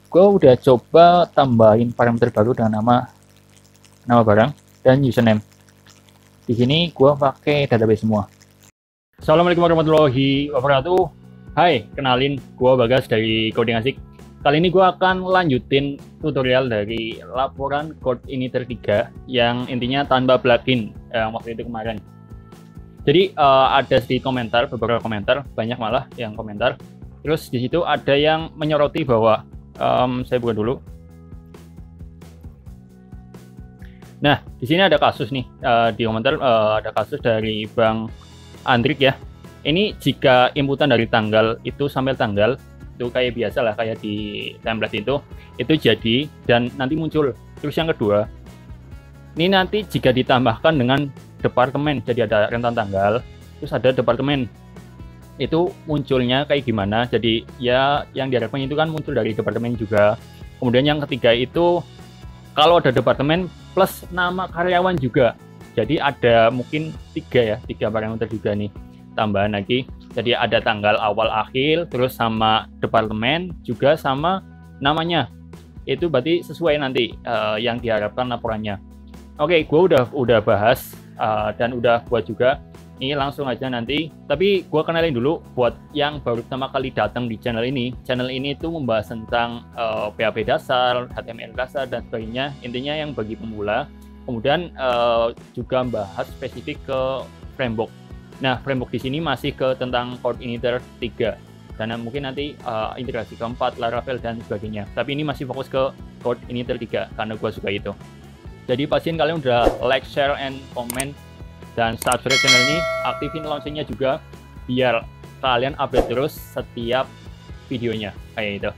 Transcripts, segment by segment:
Gue udah coba tambahin parameter baru dengan nama barang dan username. Di sini gue pakai database semua. Assalamualaikum warahmatullahi wabarakatuh. Hai, kenalin, gue Bagas dari Coding Asik. Kali ini gue akan lanjutin tutorial dari laporan Code Initer 3 yang intinya tanpa plugin yang waktu itu kemarin. Jadi ada di komentar, beberapa komentar, banyak malah yang komentar. Terus di situ ada yang menyoroti bahwa saya buka dulu. Nah, di sini ada kasus nih, di komentar ada kasus dari Bang Andrik ya. Ini jika inputan dari tanggal itu sampai tanggal, itu kayak biasa lah, kayak di template itu jadi dan nanti muncul. Terus yang kedua, ini nanti jika ditambahkan dengan departemen, jadi ada rentan tanggal, terus ada departemen, itu munculnya kayak gimana. Jadi ya yang diharapkan itu kan muncul dari departemen juga. Kemudian yang ketiga itu kalau ada departemen plus nama karyawan juga, jadi ada mungkin tiga parameter juga nih tambahan lagi. Jadi ada tanggal awal akhir, terus sama departemen juga sama namanya. Itu berarti sesuai nanti yang diharapkan laporannya. Oke, gue udah bahas dan udah buat juga. Ini langsung aja nanti, tapi gue kenalin dulu buat yang baru pertama kali datang di channel ini. Channel ini tuh membahas tentang PHP dasar, HTML dasar, dan sebagainya. Intinya yang bagi pemula. Kemudian juga membahas spesifik ke framework. Nah, framework di sini masih ke tentang Code Initer 3. Dan mungkin nanti integrasi keempat, Laravel, dan sebagainya. Tapi ini masih fokus ke Code Initer 3, karena gue suka itu. Jadi pastiin kalian udah like, share, and comment. Dan subscribe channel ini, aktifin loncengnya juga biar kalian update terus setiap videonya kayak itu.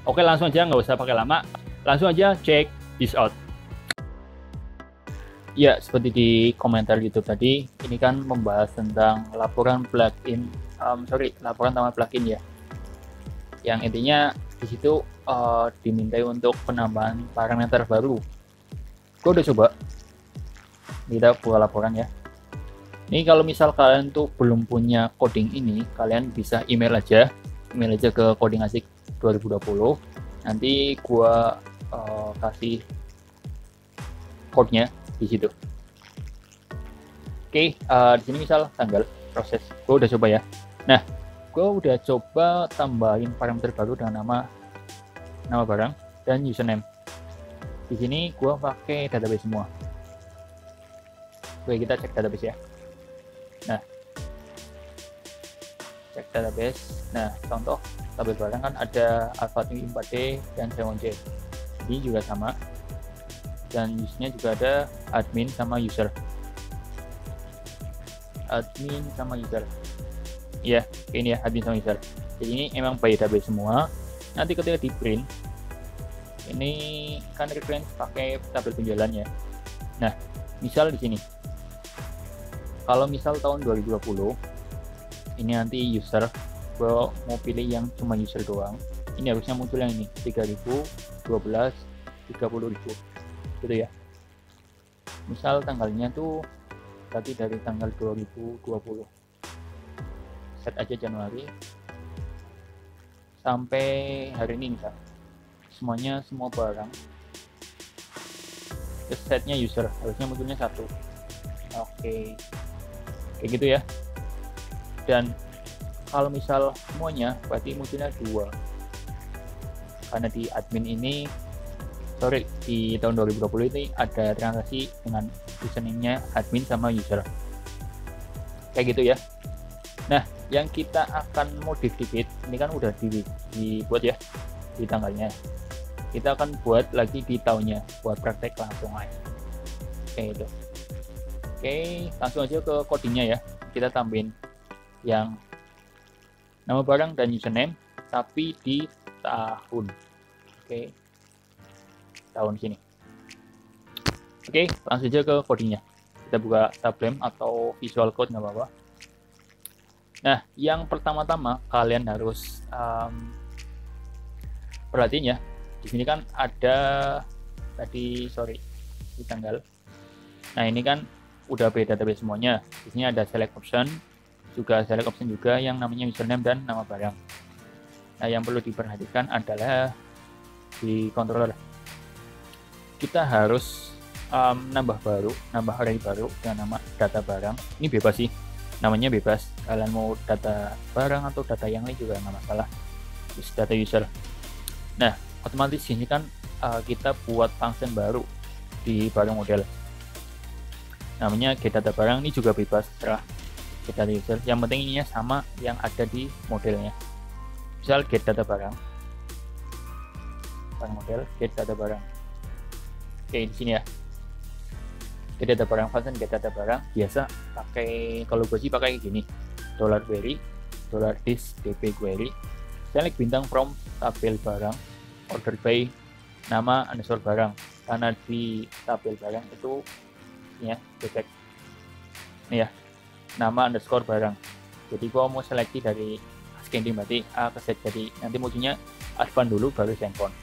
Oke, langsung aja, nggak usah pakai lama, langsung aja check this out. Ya, seperti di komentar YouTube tadi, ini kan membahas tentang laporan plugin, laporan tambah plugin ya. Yang intinya di situ dimintai untuk penambahan parameter baru. Gue udah coba, kita buka laporan ya. Ini kalau misal kalian tuh belum punya coding ini, kalian bisa email aja ke Coding Asik 2020. Nanti gua kasih code-nya di situ. Oke, di sini misal tanggal proses, gua udah coba ya. Nah, gua udah coba tambahin parameter baru dengan nama barang dan username. Di sini gua pakai database semua. Oke, kita cek database ya. Nah, cek database. Nah, contoh tabel barang kan ada Alphating 4D dan C1C. Ini juga sama. Dan usernya juga ada admin sama user. Admin sama user. Iya, ini ya admin sama user. Jadi ini emang by database semua. Nanti ketika di print, ini kan reference pakai tabel penjualan ya. Nah, misal di sini. Kalau misal tahun 2020 ini nanti user, gue mau pilih yang cuma user doang, ini harusnya muncul yang ini 3000, 12, 30.000 gitu ya. Misal tanggalnya tuh tadi dari tanggal 2020, set aja Januari sampai hari ini misal, semuanya semua barang, setnya user harusnya munculnya 1. Oke. Kayak gitu ya. Dan kalau misal semuanya berarti munculnya 2, karena di admin ini di tahun 2020 ini ada transaksi dengan username-nya admin sama user kayak gitu ya. Nah, yang kita akan modif dikit, ini kan udah dibuat ya di tanggalnya, kita akan buat lagi di tahunnya buat praktek langsung aja kayak gitu. Oke, langsung aja ke codingnya ya. Kita tambahin yang nama barang dan username, tapi di tahun. Oke, tahun sini. Oke, langsung aja ke codingnya. Kita buka Sublime atau Visual Code, nggak apa-apa. Nah, yang pertama-tama kalian harus perhatiin ya. Di sini kan ada tadi di tanggal. Nah, ini kan udah beda database semuanya. Di sini ada select option juga yang namanya username dan nama barang. Nah, yang perlu diperhatikan adalah di controller. Kita harus nambah array baru dengan nama data barang. Ini bebas sih, namanya bebas. Kalian mau data barang atau data yang lain juga nggak masalah. Terus data user. Nah, otomatis ini kan kita buat function baru di barang model. Namanya get data barang. Ini juga bebas, terserah get data user. Yang penting ininya sama yang ada di modelnya. Misal get data barang model, get data barang. Oke, di sini ya. Get data barang function get data barang biasa pakai, kalau gue sih pakai gini, $query $this dp query select bintang from tabel barang order by nama underscore barang, karena di tabel barang itu ya detect ini ya nama underscore barang. Jadi gua mau seleksi dari scanning berarti A ke Z, jadi nanti munculnya advance dulu baru sendcon.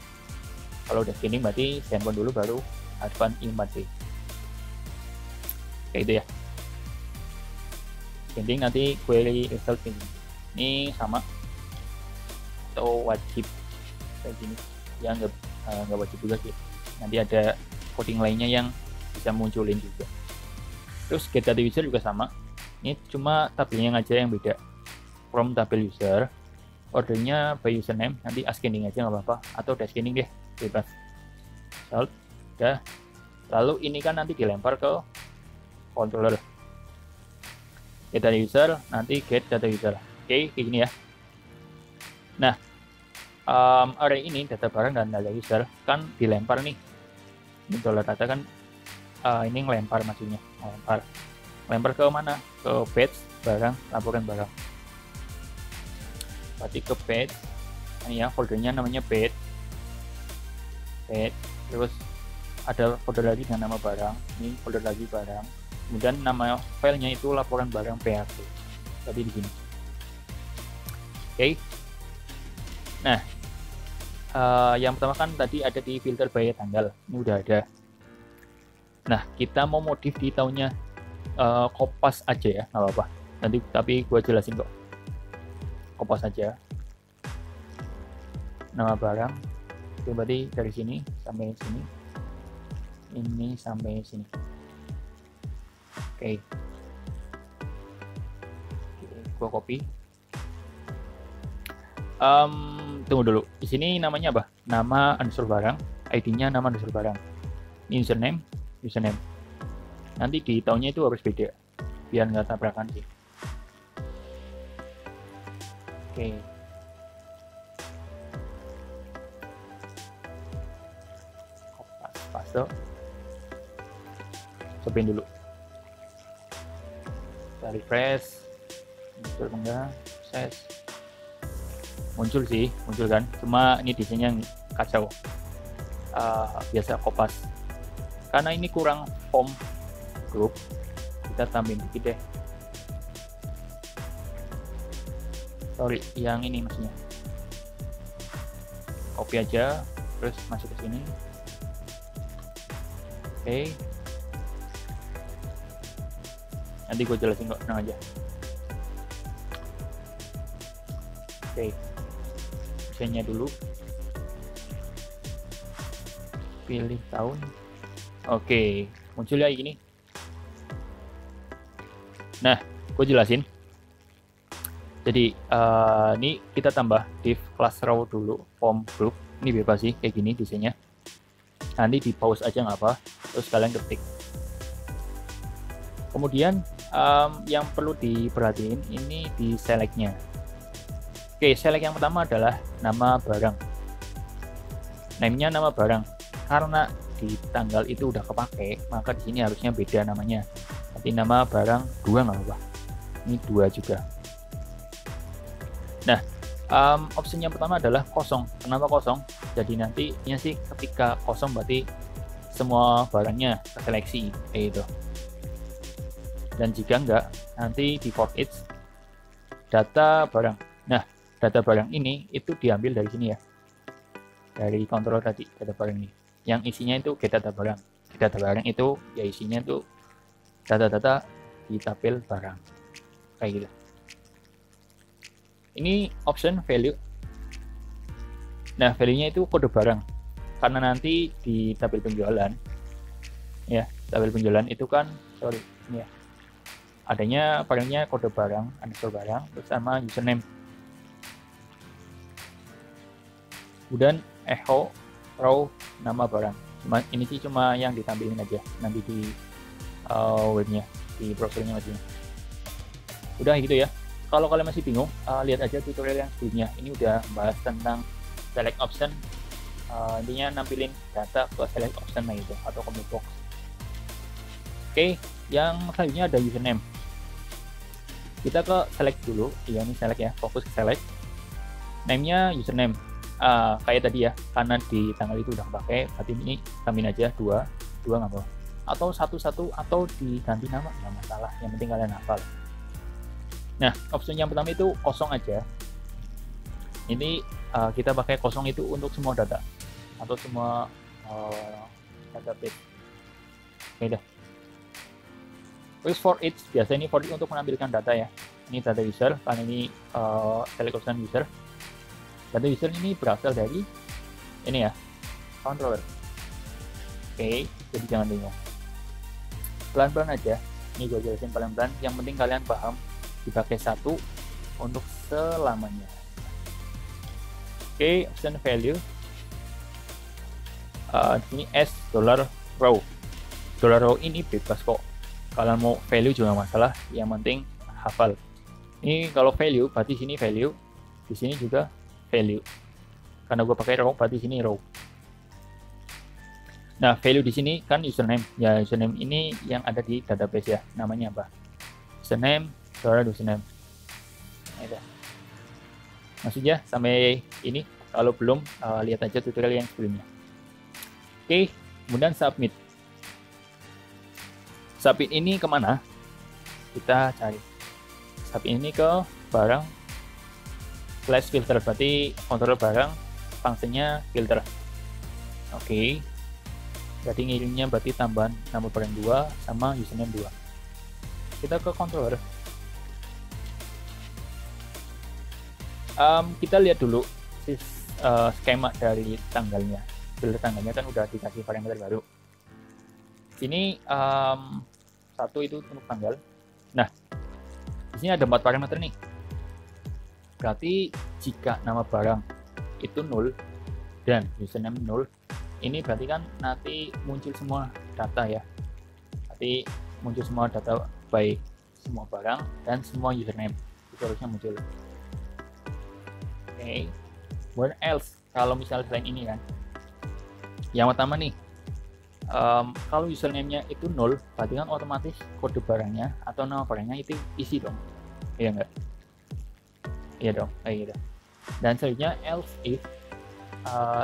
Kalau udah scanning berarti sendcon dulu baru advance import. Kayak itu ya. Scanning nanti query result ini sama atau wajib kayak gini ya, nggak wajib juga sih, nanti ada coding lainnya yang bisa munculin juga. Terus get data user juga sama, ini cuma tabelnya aja yang beda. From tabel user, ordernya by username, nanti ascending aja nggak apa-apa, atau descending deh, bebas. Salt, udah. Lalu ini kan nanti dilempar ke controller. Get data user, nanti get data user. Oke, kayak gini ya. Nah, array ini data barang dan data user kan dilempar nih. Ini dollar data kan ini ngelempar, maksudnya lempar ke mana? Ke page barang, laporan barang. Berarti ke page ini ya, foldernya namanya page, terus ada folder lagi dengan nama barang, ini folder lagi barang, kemudian nama filenya itu laporan barang php tadi di sini. Oke. Nah, yang pertama kan tadi ada di filter by tanggal, ini udah ada. Nah, kita mau modif di tahunnya kopas aja ya, nggak apa-apa. Nanti tapi gua jelasin kok. Kopas aja. Nama barang. Oke, berarti dari sini sampai sini. Ini sampai sini. Oke. Gua copy. Tunggu dulu. Di sini namanya apa? Nama underscore barang, ID-nya nama underscore barang. Ini username. Nanti di tahunnya itu harus beda, biar nggak tabrakan sih. Oke. Paste. Cobain dulu. Kita refresh. Muncul enggak? Proses. Muncul sih, muncul kan. Cuma ini desainnya kacau. Biasa kopas. Karena ini kurang form group, kita tambahin dikit deh. Sorry, yang ini maksudnya. Copy aja, terus masuk ke sini. Oke. Nanti gue jelasin kok, tenang aja. Oke. Desainnya dulu. Pilih tahun. Oke, muncul ya gini. Nah, gue jelasin. Jadi ini kita tambah div class row dulu, form group. Ini bebas sih, kayak gini desainnya. Nanti di pause aja nggak apa, terus kalian ketik. Kemudian yang perlu diperhatiin ini di selectnya. Oke, select yang pertama adalah nama barang. Name-nya nama barang. Karena di tanggal itu udah kepake, maka di sini harusnya beda namanya. Nanti nama barang 2 nggak apa-apa. Ini 2 juga. Nah, option yang pertama adalah kosong. Kenapa kosong? Jadi nantinya sih ketika kosong berarti semua barangnya terseleksi kayak gitu. Dan jika enggak, nanti di for each data barang. Nah, data barang ini itu diambil dari sini ya. Dari controller tadi, data barang ini. Yang isinya itu get data barang. Get data barang itu ya isinya itu data-data di tabel barang. Kayak gitu. Ini option value. Nah, value-nya itu kode barang. karena nanti di tabel penjualan ya, tabel penjualan itu kan ini ya, adanya barangnya kode barang underscore barang bersama username, kemudian echo row nama barang. Ini sih cuma yang ditampilin aja nanti di webnya, di browsernya maksudnya. Udah gitu ya. Kalau kalian masih bingung, lihat aja tutorial yang sebelumnya. Ini udah bahas tentang select option, intinya nampilin data ke select option nah itu, atau commit box. Oke, yang selanjutnya ada username. Kita ke select dulu, ya ini select ya, fokus ke select. Name-nya username. Kayak tadi ya, karena di tanggal itu udah pakai, berarti ini tambahin aja 2 nggak apa, atau 1 atau diganti nama nggak masalah, yang penting kalian hafal. Nah, opsi yang pertama itu kosong aja. Ini kita pakai kosong itu untuk semua data atau semua database. Oke dah. Terus for each, biasa ini for each untuk menampilkan data ya. Ini data user, karena ini select option user. Data user ini berasal dari ini ya, controller. Oke, jadi jangan bingung. Pelan-pelan aja. Ini gue jelasin pelan-pelan. Yang penting kalian paham dipakai satu untuk selamanya. Oke, option value. Di sini S $row. $row ini bebas kok. Kalian mau value juga masalah. Yang penting hafal. Ini kalau value, berarti sini value. Di sini juga value. Karena gue pakai row, berarti sini row. Nah, value di sini kan username. Ya, username ini yang ada di database ya. Namanya apa? Username, username. Nah, maksudnya sampai ini. Kalau belum, lihat aja tutorial yang sebelumnya. Oke, kemudian submit. Submit ini kemana? Kita cari. Submit ini ke barang slash filter, berarti kontrol barang, fungsinya filter. Oke. Berarti ngirimnya berarti tambahan nama barang 2 sama username 2. Kita ke controller. Kita lihat dulu skema dari tanggalnya. Filter tanggalnya kan udah dikasih parameter baru. Sini satu itu untuk tanggal. Nah, di sini ada 4 parameter nih. Berarti jika nama barang itu 0 dan username 0, ini berarti kan nanti muncul semua data ya. Berarti muncul semua data, baik semua barang dan semua username. Itu harusnya muncul. Oke. What else? Kalau misalnya selain ini kan. Yang pertama nih, kalau username-nya itu 0, berarti kan otomatis kode barangnya atau nama barangnya itu isi dong. Iya enggak? Iya dong, kayak gitu. Dan selanjutnya else if,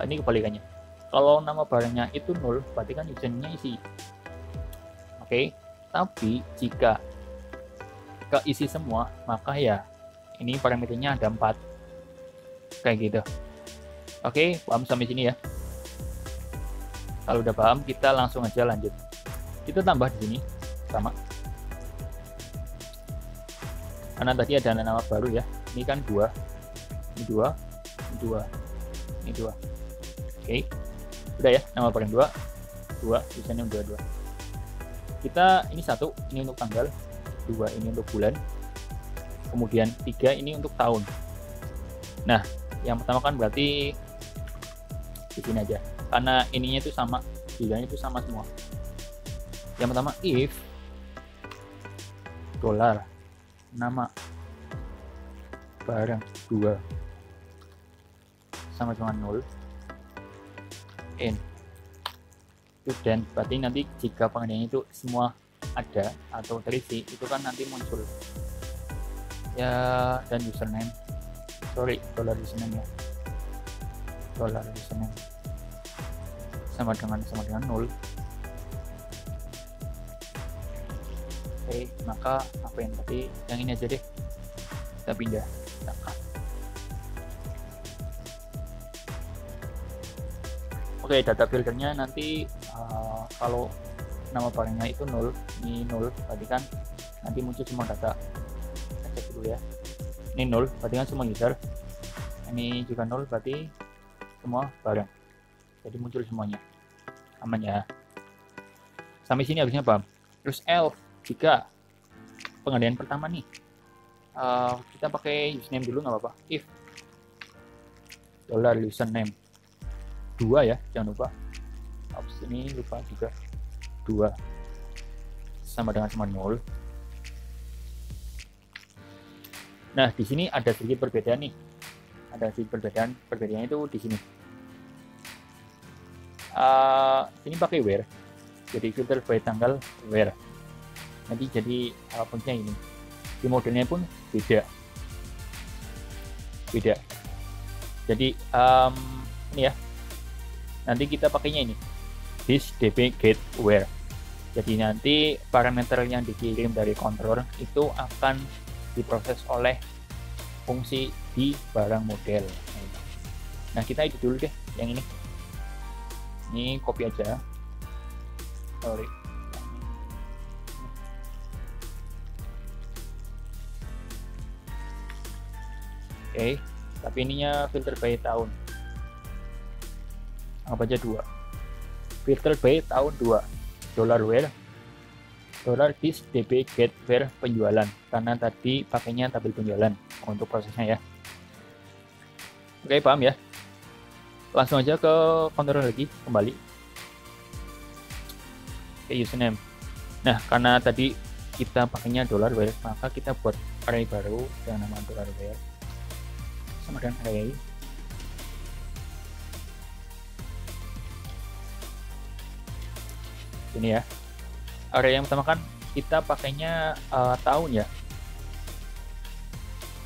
ini kebalikannya. Kalau nama barangnya itu 0, berarti kan username-nya isi. Oke, tapi jika keisi semua, maka ya ini parameternya ada 4. Kayak gitu. Oke, paham sampai sini ya. Kalau udah paham, kita langsung aja lanjut. Kita tambah di sini sama. Karena tadi ada nama baru ya. Ini kan 2, ini 2, ini 2, ini 2. Oke, udah ya, nama barang 2, username 2. Kita ini 1, ini untuk tanggal, 2 ini untuk bulan, kemudian 3 ini untuk tahun. Nah, yang pertama kan berarti di sini aja, karena ininya itu sama, bilangnya itu sama semua. Yang pertama if $ nama barang 2 sama dengan 0 in itu, dan berarti nanti jika pengertiannya itu semua ada atau terisi, itu kan nanti muncul ya. Dan username, $username ya, $username sama dengan 0. Oke, maka apa yang tadi, yang ini aja deh, kita pindah. Oke, data filternya nanti kalau nama barangnya itu 0, ini 0, berarti kan nanti muncul semua data. Kita cek dulu ya. Ini 0, berarti kan semua user. Ini juga 0, berarti semua barang. jadi muncul semuanya. Aman ya. Sampai sini harusnya paham. Terus L jika penggandaan pertama nih, kita pakai username dulu nggak apa-apa. If $username 2 ya, jangan lupa. Ini lupa juga 2 sama dengan 0. Nah, di sini ada sedikit perbedaan nih. Ada sedikit perbedaan. Perbedaannya itu di sini. Ini pakai where. Jadi filter by tanggal where. Nanti jadi fungsinya ini. Di modelnya pun beda. Jadi ini ya. Nanti kita pakainya ini. This db get where. Jadi nanti parameter yang dikirim dari controller itu akan diproses oleh fungsi di barang model. Nah, kita edit dulu deh yang ini. Ini copy aja. Sorry. Oke, tapi ininya filter by tahun. Apa aja 2. Filter by tahun 2. $where $this db get where penjualan, karena tadi pakainya tabel penjualan untuk prosesnya ya. Oke, paham ya. Langsung aja ke controller lagi, kembali ke username. Nah, karena tadi kita pakainya $where, maka kita buat array baru dengan nama $where sama dengan array. Ini ya, array yang pertama kan kita pakainya tahun ya.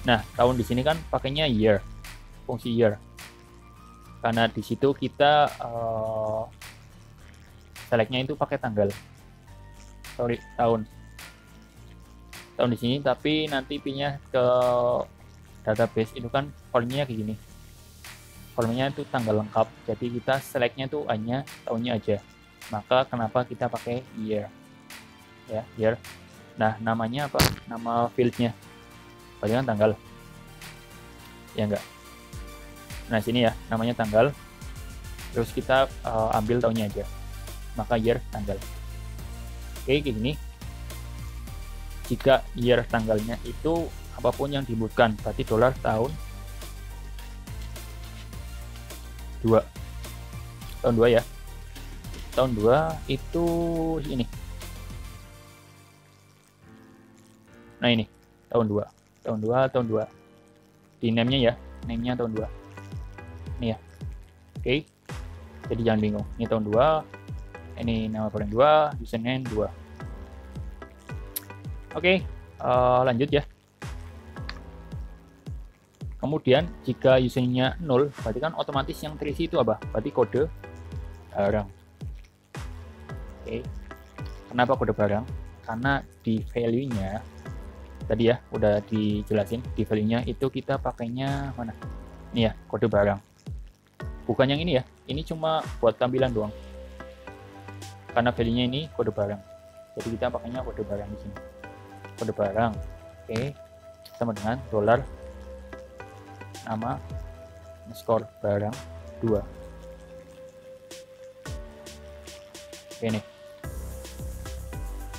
Nah, tahun di sini kan pakainya year, fungsi year, karena di situ kita selectnya itu pakai tanggal. Sorry, tahun di sini, tapi nanti pinnya ke database itu kan kolomnya kayak gini. Kolomnya itu tanggal lengkap, jadi kita selectnya itu hanya tahunnya aja. Maka kenapa kita pakai year ya, year. Nah, namanya apa? Nama fieldnya paling kan tanggal ya, enggak. Nah, sini ya namanya tanggal, terus kita ambil tahunnya aja, maka year tanggal. Oke, kayak gini. Jika year tanggalnya itu apapun yang diinputkan, berarti $tahun 2 tahun 2 ya. Tahun 2 itu ini. Nah, ini tahun 2 di name-nya ya, name-nya tahun 2 ini ya. Oke, jadi jangan bingung, ini tahun 2, ini nama barang 2, username 2. Oke, lanjut ya. Kemudian jika username-nya 0, berarti kan otomatis yang terisi itu apa? Berarti kode barang. Oke, kenapa kode barang? Karena di value-nya tadi ya udah dijelasin, di value-nya itu kita pakainya mana? Ini ya, kode barang. Bukan yang ini ya, ini cuma buat tampilan doang. Karena value-nya ini kode barang, jadi kita pakainya kode barang di sini. Kode barang, oke, sama dengan $ nama underscore barang 2. Oke nih.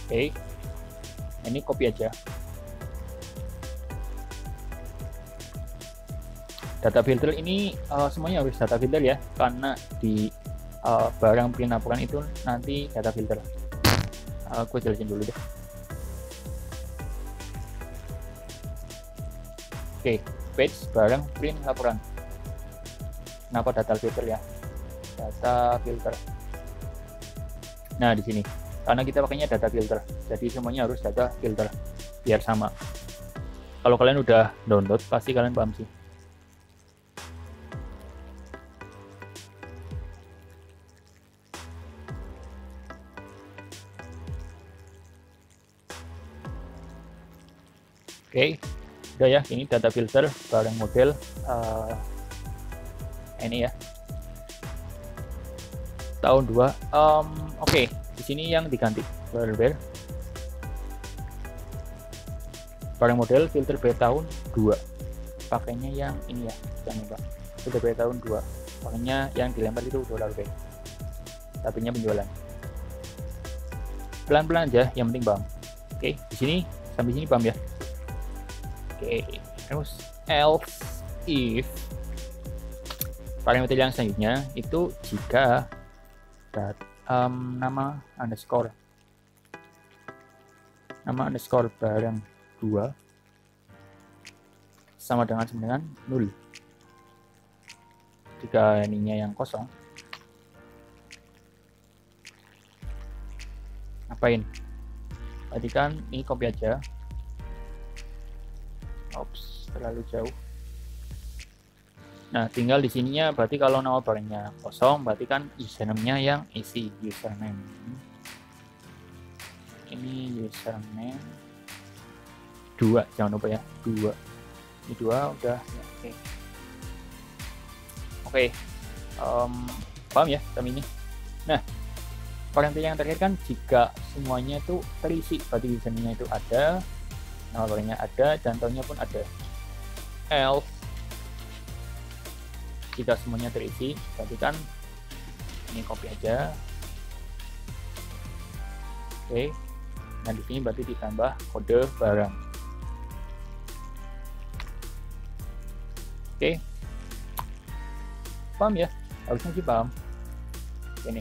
Oke, ini copy aja. Data filter ini semuanya harus data filter ya, karena di barang print laporan itu nanti data filter. Aku jelasin dulu deh. Oke, page barang print laporan. Kenapa data filter ya? Data filter. Nah, di sini karena kita pakainya data filter, jadi semuanya harus data filter biar sama. Kalau kalian udah download pasti kalian paham sih. Oke, udah ya, ini data filter barang model ini ya, tahun 2. Oke, di sini yang diganti barang model filter by tahun 2, pakainya yang ini ya, jangan lupa filter by tahun 2. Pokoknya yang dilempar itu dolar guys. Satunya penjualan. Pelan-pelan aja, yang penting paham. Oke, di sini sampai sini paham ya. Oke, terus else if parameter yang selanjutnya itu jika nama underscore barang 2 sama dengan 0. Jika ininya yang kosong, ngapain? Tadi kan ini copy aja. Ops, terlalu jauh. Nah, tinggal di sininya berarti kalau nama barangnya kosong, berarti kan username-nya yang isi username. Ini username 2, jangan lupa ya, 2. Ini 2 udah ya, oke. Oke. Paham ya kami ini. Nah, parameter yang terakhir kan jika semuanya itu terisi, berarti username-nya itu ada, nama barangnya ada, dan tahunnya pun ada. Else jika semuanya terisi, berarti kan ini copy aja. Oke. Nah, di sini berarti ditambah kode barang. Oke. Paham ya? Harusnya sih paham. Ini.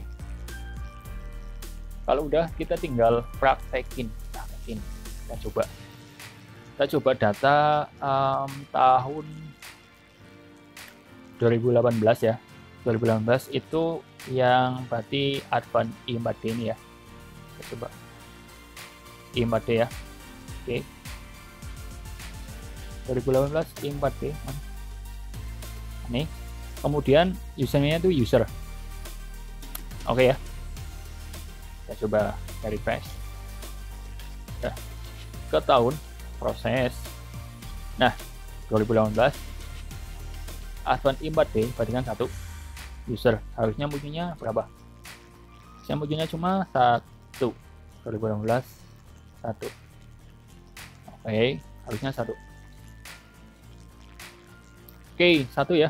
Kalau udah, kita tinggal praktekin. Kita coba data tahun 2018 ya. 2018 itu yang berarti Advan I4D ini ya. Kita coba I4D ya. Oke. 2018 I4D. Ini. Kemudian username-nya itu user. Oke ya. Kita coba refresh. Nah, ke tahun proses. Nah, 2018 Advan I4D bandingkan 1 user, harusnya munculnya berapa? Yang munculnya cuma 1. 2018 1. Oke, harusnya 1. Oke, 1 ya.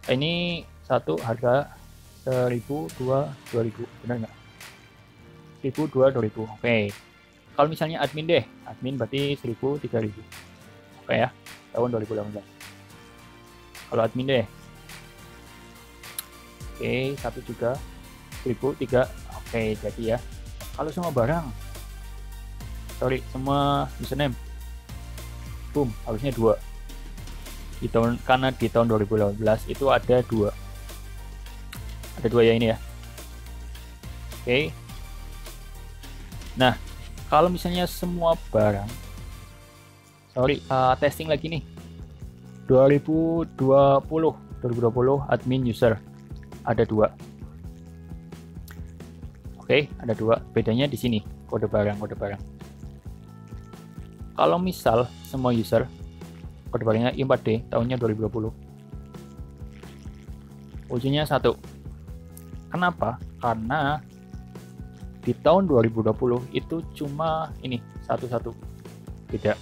Ini 1 harga 1000, 2, 2000, benar nggak? 1000, 2, 2000. Oke. Kalau misalnya admin deh, admin berarti 1000, 3000. Oke ya, tahun 2018. Kalau admin deh. Oke, 1 juga 1000, 3. Oke, jadi ya. Kalau semua barang, semua username, boom, harusnya 2. Karena di tahun 2018 itu ada 2. Ada 2 ya ini ya. Oke. Nah, kalau misalnya semua barang, testing lagi nih. 2020 admin user ada 2. Oke, ada 2. Bedanya di sini kode barang. Kalau misal semua user kode barangnya I4D tahunnya 2020, ujungnya 1. Kenapa? Karena di tahun 2020 itu cuma ini 1 beda.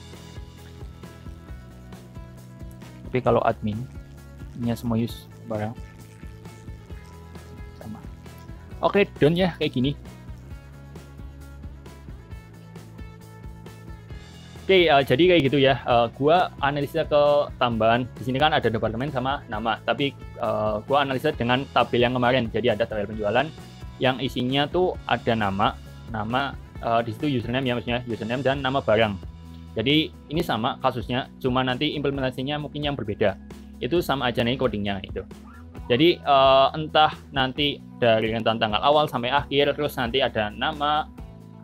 Tapi kalau admin ini semua use barang sama. Oke, done ya kayak gini. Oke, jadi kayak gitu ya. Gua analisa ke tambahan. Di sini kan ada departemen sama nama, tapi gua analisa dengan tabel yang kemarin. Jadi ada tabel penjualan yang isinya tuh ada nama di situ username ya, maksudnya username dan nama barang. Jadi ini sama kasusnya, cuma nanti implementasinya mungkin yang berbeda. Itu sama aja nih codingnya itu. Jadi entah nanti dari rentan tanggal awal sampai akhir, terus nanti ada nama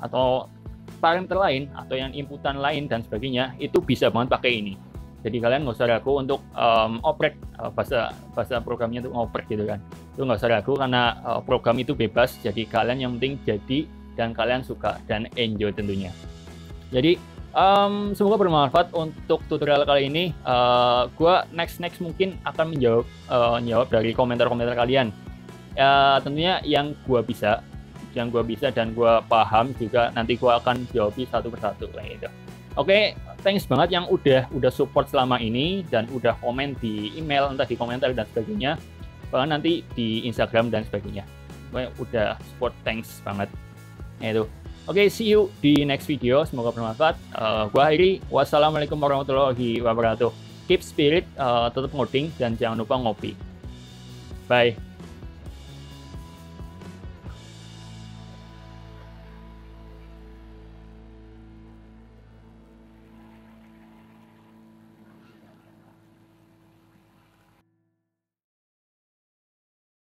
atau parameter lain atau yang inputan lain dan sebagainya, itu bisa banget pakai ini. Jadi kalian nggak usah ragu untuk oprek, bahasa programnya itu oprek gitu kan. Itu nggak usah ragu karena program itu bebas. Jadi kalian yang penting jadi dan kalian suka dan enjoy tentunya. Jadi semoga bermanfaat untuk tutorial kali ini. Gua next mungkin akan menjawab dari komentar-komentar kalian. Tentunya yang gua bisa dan gua paham juga nanti gua akan jawab satu persatu kayak gitu. Oke, thanks banget yang udah support selama ini dan udah komen di email, entah di komentar dan sebagainya, bahkan nanti di Instagram dan sebagainya. Pokoknya udah support, thanks banget. Nah, itu. Oke, see you di next video. Semoga bermanfaat. Gua akhiri. Wassalamualaikum warahmatullahi wabarakatuh. Keep spirit, tetap ngoding, dan jangan lupa ngopi. Bye.